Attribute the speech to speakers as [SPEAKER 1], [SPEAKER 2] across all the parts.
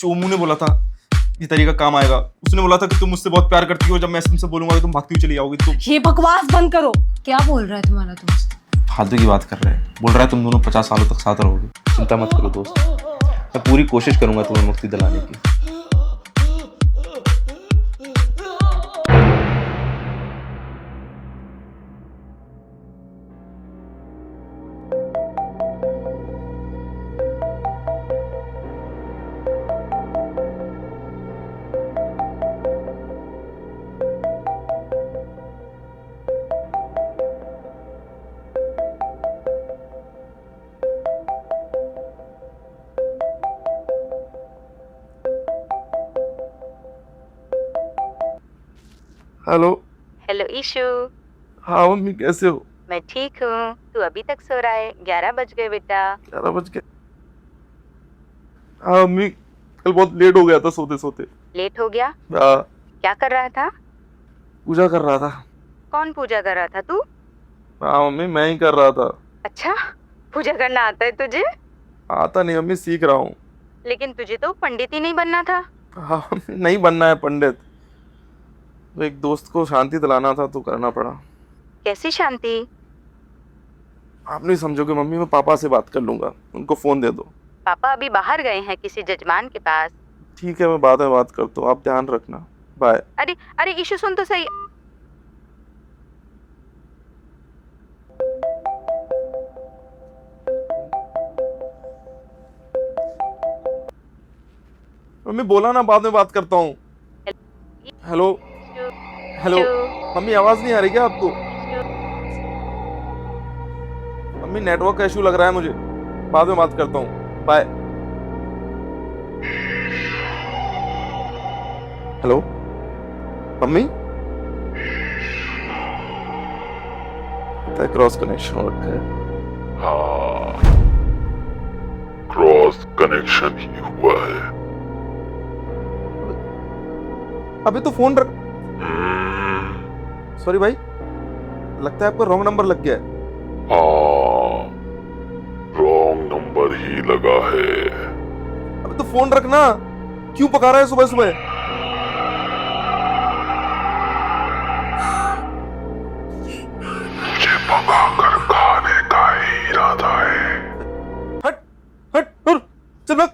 [SPEAKER 1] चोमू ने बोला था ये तरीका काम आएगा। उसने बोला था कि तुम मुझसे बहुत प्यार करती हो, जब मैं तुमसे बोलूंगा कि तुम भागती हुई चली जाओगी। तुम
[SPEAKER 2] ये बकवास बंद करो। क्या बोल रहा है तुम्हारा दोस्त?
[SPEAKER 1] फालतू की बात कर रहे हैं। बोल रहा है तुम दोनों 50 सालों तक साथ रहोगे। चिंता मत करो दोस्त, मैं पूरी कोशिश करूंगा तुम्हें मुक्ति दिलाने की। हेलो।
[SPEAKER 3] हेलो ईशु।
[SPEAKER 1] हाँ मम्मी, कैसे हो?
[SPEAKER 3] मैं ठीक हूँ। तू अभी तक सो रहा है? 11 बज गए बेटा।
[SPEAKER 1] 11 बज गए। हाँ मम्मी, कल बहुत लेट हो गया था सोते सोते।
[SPEAKER 3] लेट हो गया?
[SPEAKER 1] हाँ,
[SPEAKER 3] क्या कर रहा था?
[SPEAKER 1] पूजा कर रहा था।
[SPEAKER 3] कौन पूजा कर रहा था तू?
[SPEAKER 1] हाँ मम्मी, मैं ही कर रहा था।
[SPEAKER 3] अच्छा, पूजा करना आता है तुझे?
[SPEAKER 1] आता नहीं मम्मी, सीख रहा हूँ।
[SPEAKER 3] लेकिन तुझे तो पंडित ही नहीं बनना था।
[SPEAKER 1] हाँ मम्मी, नहीं बनना है पंडित, तो एक दोस्त को शांति दिलाना था तो करना पड़ा।
[SPEAKER 3] कैसी शांति?
[SPEAKER 1] आप नहीं समझोगे मम्मी, मैं पापा से बात कर लूंगा, उनको फोन दे दो।
[SPEAKER 3] पापा अभी बाहर गए हैं किसी जजमान के पास।
[SPEAKER 1] ठीक है, मैं बाद में बात करता हूँ, आप ध्यान रखना। बाय।
[SPEAKER 3] अरे अरे ईशु सुन तो सही।
[SPEAKER 1] मम्मी बोला ना बाद में बात करता हूँ। हेलो। हेलो मम्मी, आवाज नहीं आ रही क्या आपको? मम्मी नेटवर्क का इशू लग रहा है मुझे, बाद में बात करता हूँ। Bye. Hello mummy, cross connection हो रखा है।
[SPEAKER 4] हाँ, क्रॉस कनेक्शन ही हुआ है।
[SPEAKER 1] अभी तो फोन रख। सॉरी भाई, लगता है आपका रॉन्ग नंबर लग गया है।
[SPEAKER 4] हाँ, रॉन्ग नंबर ही लगा है।
[SPEAKER 1] अबे तो फोन रखना, क्यों पका रहा है सुबह सुबह?
[SPEAKER 4] मुझे पका कर खाने का ही इरादा है।
[SPEAKER 1] हट हट हट, चल भाग।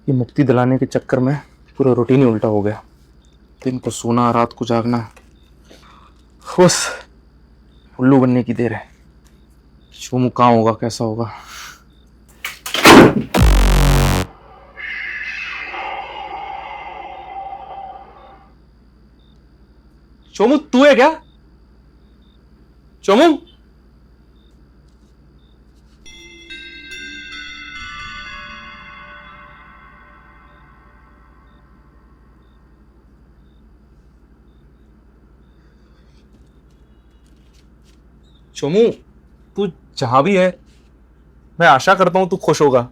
[SPEAKER 1] ये मुक्ति दिलाने के चक्कर में पूरा रूटीन ही उल्टा हो गया। दिन को सोना, रात को जागना, बस उल्लू बनने की देर है। शोमू कहाँ होगा, कैसा होगा? शोमू तू है क्या? शोमू, शोमू तू जहां भी है मैं आशा करता हूं तू खुश होगा।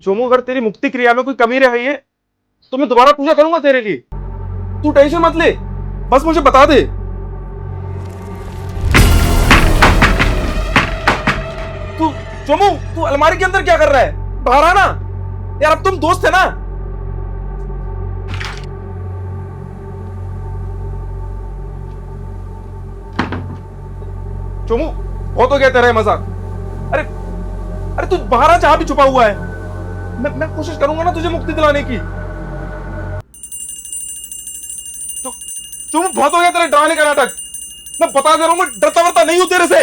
[SPEAKER 1] चोमू, अगर तेरी मुक्ति क्रिया में कोई कमी रही है तो मैं दोबारा पूजा करूंगा तेरे लिए। तू टेंशन मत ले, बस मुझे बता दे। तू चोमू, तू अलमारी के अंदर क्या कर रहा है? बाहर आना यार, अब तुम दोस्त है ना। चोमू, बहुत हो गया तेरा ये मजाक। अरे अरे तू बाहर आ, जहां भी छुपा हुआ है। मैं कोशिश करूंगा ना तुझे मुक्ति दिलाने की। चोमू, बहुत हो गया तेरा डराने का नाटक। मैं बता दे रहा हूं, मैं डरता वरता नहीं हूं तेरे से।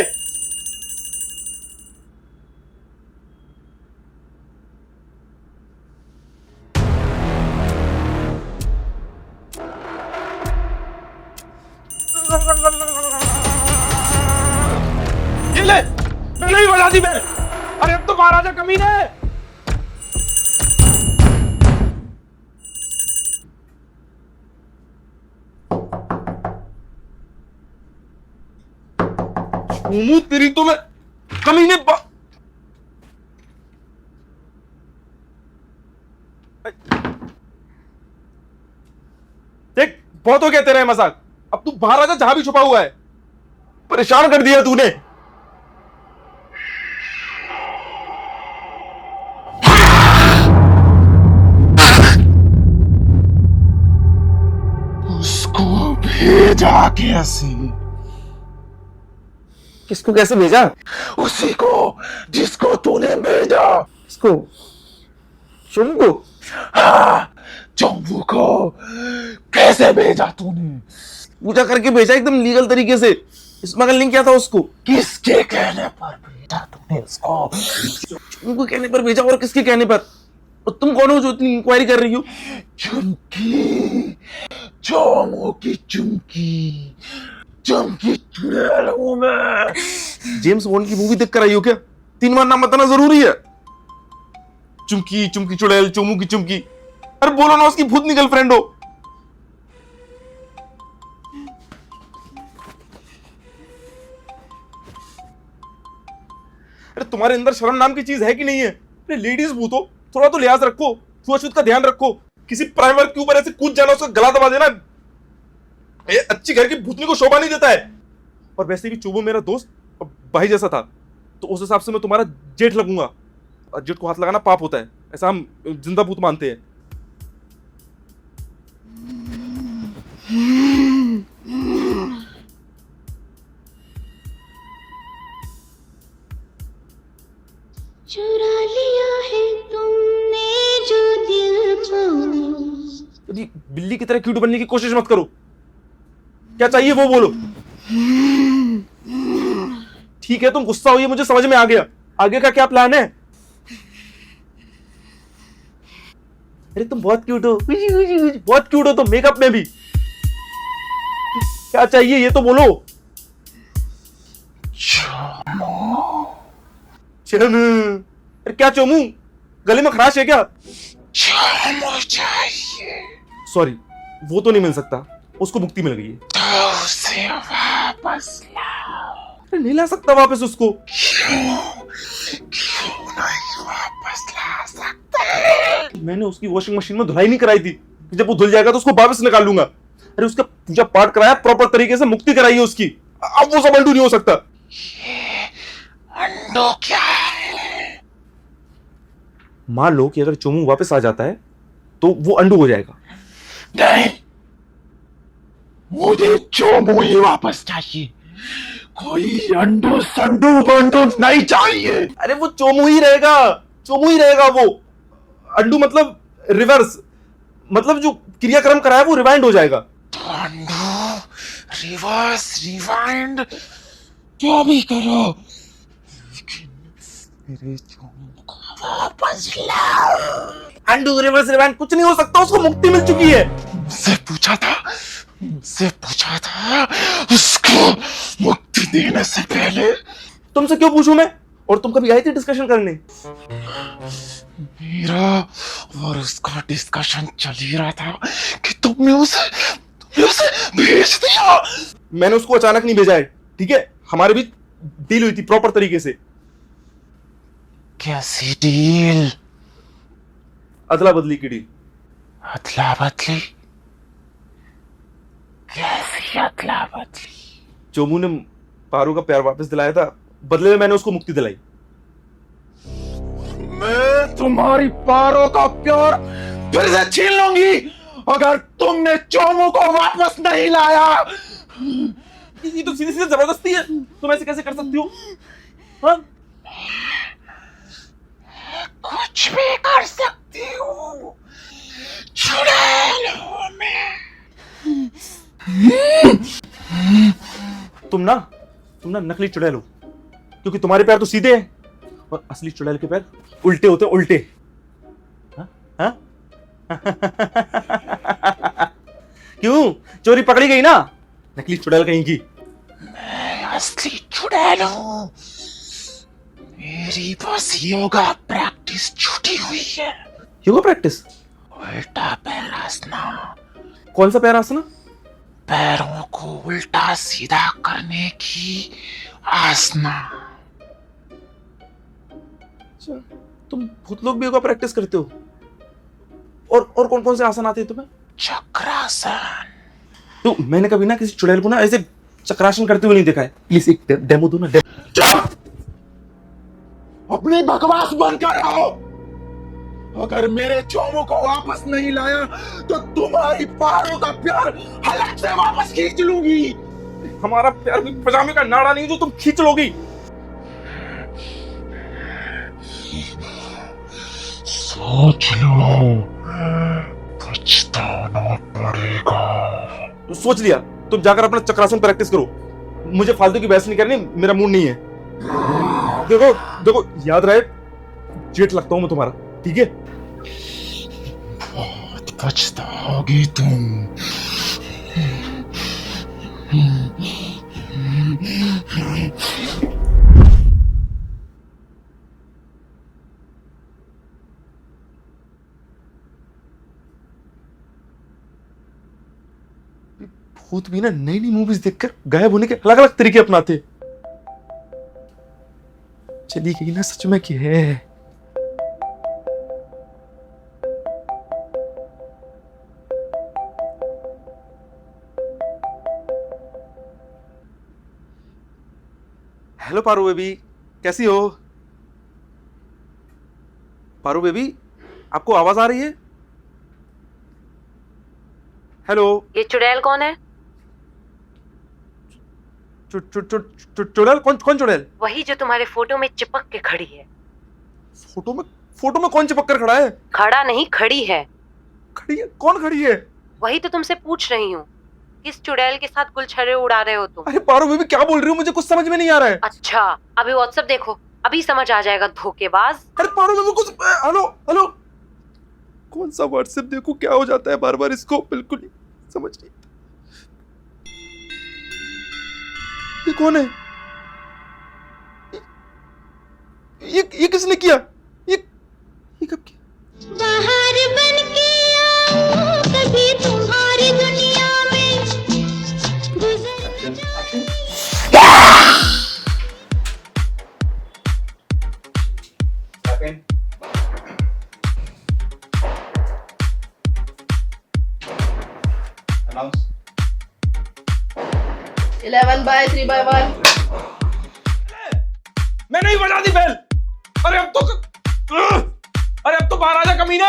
[SPEAKER 1] ये ले, नहीं बजा दी मैं। अरे अब तो महाराजा कमीने है। तेरी तो मैं कमीने देख, बहुत हो गया तेरा ये मजाक। अब तू बाहर आजा, जहां भी छुपा हुआ है। परेशान कर दिया तूने।
[SPEAKER 4] उसको भेजा कैसे?
[SPEAKER 1] किसको कैसे भेजा?
[SPEAKER 4] उसी को जिसको तूने भेजा।
[SPEAKER 1] किसको? चोमू को?
[SPEAKER 4] हाँ, चोमू को कैसे भेजा तूने?
[SPEAKER 1] पूजा करके भेजा, एकदम लीगल तरीके से। स्मगलिंग क्या था उसको?
[SPEAKER 4] किसके कहने पर भेजा तूने उसको?
[SPEAKER 1] चोमू के कहने पर भेजा, और किसके कहने पर? और तुम कौन हो जो इतनी इंक्वायरी कर रही हो?
[SPEAKER 4] चुमकी, चोमू की चुमकी, चुमकी चुड़ैल हूं मैं।
[SPEAKER 1] जेम्स बॉन्ड की मूवी देख कर आई हो क्या? 3 बार नाम बताना जरूरी है? चुमकी, चुमकी चुड़ैल, चोमू की चुमकी। अरे बोलो ना, उसकी भूतनी गर्लफ्रेंड हो। अरे तुम्हारे अंदर शर्म नाम की चीज है कि नहीं है? अरे लेडीज भूत हो, थोड़ा तो लिहाज रखो, छुआछूत का ध्यान रखो। किसी प्राइमर के ऊपर ऐसे कूद जाना, उसका गला दबा देना, ये अच्छी घर की भूतनी को शोभा नहीं देता है। और वैसे भी चोमू मेरा दोस्त और भाई जैसा था, तो उस हिसाब से मैं तुम्हारा जेठ लगूंगा। और जेठ को हाथ लगाना पाप होता है, ऐसा हम जिंदा भूत मानते हैं।
[SPEAKER 5] चुरा लिया है तुमने जो दिल को।
[SPEAKER 1] यदि बिल्ली की तरह क्यूट बनने की कोशिश मत करो। क्या चाहिए वो बोलो। ठीक है, तुम गुस्सा हुई, मुझे समझ में आ गया। आगे का क्या प्लान है? अरे तुम बहुत क्यूट हो, बहुत क्यूट हो तुम, मेकअप में भी। क्या चाहिए ये तो बोलो। चोमू। अरे क्या चोमू, गले में खराश है क्या?
[SPEAKER 4] चोमू चाहिए
[SPEAKER 1] सॉरी, वो तो नहीं मिल सकता, उसको मुक्ति मिल गई है।
[SPEAKER 4] तो उसे वापस लाओ।
[SPEAKER 1] अरे नहीं ला सकता वापस उसको।
[SPEAKER 4] क्यों नहीं वापस ला सकते?
[SPEAKER 1] मैंने उसकी वॉशिंग मशीन में धुलाई नहीं कराई थी। जब वो धुल जाएगा तो उसको वापस निकाल लूंगा। अरे उसका पूजा पाठ कराया, प्रॉपर तरीके से मुक्ति कराई है उसकी। अब वो सब अंडू नहीं हो सकता।
[SPEAKER 4] अंडो क्या है?
[SPEAKER 1] मान लो कि अगर चोमू वापस आ जाता है तो वो अंडू हो जाएगा।
[SPEAKER 4] नहीं, मुझे चोमू ही वापस चाहिए। कोई अंडू संडू बंडू नहीं चाहिए।
[SPEAKER 1] अरे वो चोमू ही रहेगा, चोमू ही रहेगा वो। अंडू मतलब रिवर्स, मतलब जो क्रियाक्रम कराया वो रिवाइंड हो जाएगा।
[SPEAKER 4] अंडू रिवर्स रिवाइंड जो भी करो, मेरे चोमू को वापस लाओ।
[SPEAKER 1] अंडू रिवर्स रिवाइंड कुछ नहीं हो सकता, उसको मुक्ति मिल चुकी है।
[SPEAKER 4] मुझसे पूछा था मुझसे पूछा था उसको मुक्ति देने से पहले।
[SPEAKER 1] तुमसे क्यों पूछूं मैं? और तुम कभी आई थी डिस्कशन करने?
[SPEAKER 4] मेरा और उसका डिस्कशन चल ही रहा था कि तुमने उसे भेज दिया।
[SPEAKER 1] मैंने उसको अचानक नहीं भेजा है, ठीक है? हमारे बीच डील हुई थी प्रॉपर तरीके से।
[SPEAKER 4] कैसी डील?
[SPEAKER 1] अदला बदली की डील।
[SPEAKER 4] अदला बदली? कैसी अदला बदली?
[SPEAKER 1] चोमू ने पारू का प्यार वापस दिलाया था, बदले में मैंने उसको मुक्ति दिलाई।
[SPEAKER 4] मैं तुम्हारी पारो का प्यार फिर से छीन लूंगी अगर तुमने चोमू को वापस नहीं लाया।
[SPEAKER 1] ये तो सीधी सीधी जबरदस्ती है, तुम ऐसे कैसे कर सकती हो? हाँ?
[SPEAKER 4] कुछ भी कर सकती हूँ, चुड़ैल हूँ मैं।
[SPEAKER 1] तुम ना नकली चुड़ैल हो, क्योंकि तुम्हारे पैर तो सीधे हैं और असली चुड़ैल के पैर उल्टे होते हैं, उल्टे। हाँ? हाँ? क्यों? चोरी पकड़ी गई ना, नकली चुड़ैल कहीं की।
[SPEAKER 4] मैं असली चुड़ैल हूँ। मेरी बस योगा प्रैक्टिस छूटी हुई है।
[SPEAKER 1] योगा प्रैक्टिस?
[SPEAKER 4] उल्टा पैर आसना।
[SPEAKER 1] कौन सा पैर आसना?
[SPEAKER 4] पैरों को उल्टा सीधा करने की आसना।
[SPEAKER 1] अच्छा, तुम बहुत लोग भी योगा प्रैक्टिस करते हो? और कौन कौन से आसन आते हैं तुम्हें?
[SPEAKER 4] चक्रासन।
[SPEAKER 1] तो मैंने कभी ना किसी चुड़ैल को ना ऐसे चक्रासन करते हुए नहीं देखा है। प्लीज एक डेमो दो ना।
[SPEAKER 4] चुप! अपनी बकवास बंद कर रहा हो। अगर मेरे चोमू को वापस नहीं लाया तो तुम्हारी पारों का प्यार हलक से वापस खींच लूंगी।
[SPEAKER 1] हमारा प्यार भी पजामे का नाड़ा नहीं जो तुम खींच लोगी।
[SPEAKER 4] सोच लो, पछताना पड़ेगा।
[SPEAKER 1] तो सोच लिया, तुम जाकर अपना चक्रासन प्रैक्टिस करो। मुझे फालतू की बहस नहीं करनी, मेरा मूड नहीं है। देखो देखो, याद रहे, जेठ लगता हूं मैं तुम्हारा, ठीक है?
[SPEAKER 4] बहुत पछताओगी तुम।
[SPEAKER 1] भूत भी ना नई नई मूवीज देखकर गायब होने के अलग अलग तरीके अपनाते। चली गई ना सच में कि है। हेलो पारू बेबी, कैसी हो? पारू बेबी, आपको आवाज आ रही है? हेलो।
[SPEAKER 3] ये चुड़ैल कौन है?
[SPEAKER 1] चुड़ैल? कौन चुड़ैल?
[SPEAKER 3] वही जो तुम्हारे फोटो में चिपक के खड़ी है।
[SPEAKER 1] फोटो में कौन चिपक कर खड़ा है?
[SPEAKER 3] खड़ा नहीं, खड़ी है।
[SPEAKER 1] खड़ी है? कौन खड़ी है?
[SPEAKER 3] वही तो तुमसे पूछ रही हूँ। किस चुड़ैल के साथ गुलछर्रे उड़ा रहे हो तुम?
[SPEAKER 1] अरे पारो बेबी, क्या बोल रही हो? मुझे कुछ समझ में नहीं आ रहा है।
[SPEAKER 3] अच्छा, अभी व्हाट्सएप देखो, अभी समझ आ जाएगा, धोखेबाज।
[SPEAKER 1] अरे पारो बेबी, कुछ हेलो हेलो। कौन सा व्हाट्सएप देखो, क्या हो जाता है बार बार इसको, बिल्कुल नहीं समझ नहीं। ये कौन है? ये किसने किया? ये कब किया?
[SPEAKER 5] बाहर बन के आओ कभी तुम्हारी दुनिया में गुजर
[SPEAKER 1] Announce.
[SPEAKER 2] 11 by 3 by 1.
[SPEAKER 1] मैं नहीं बजा दी बेल। अरे अब तो बाहर आजा कमीने।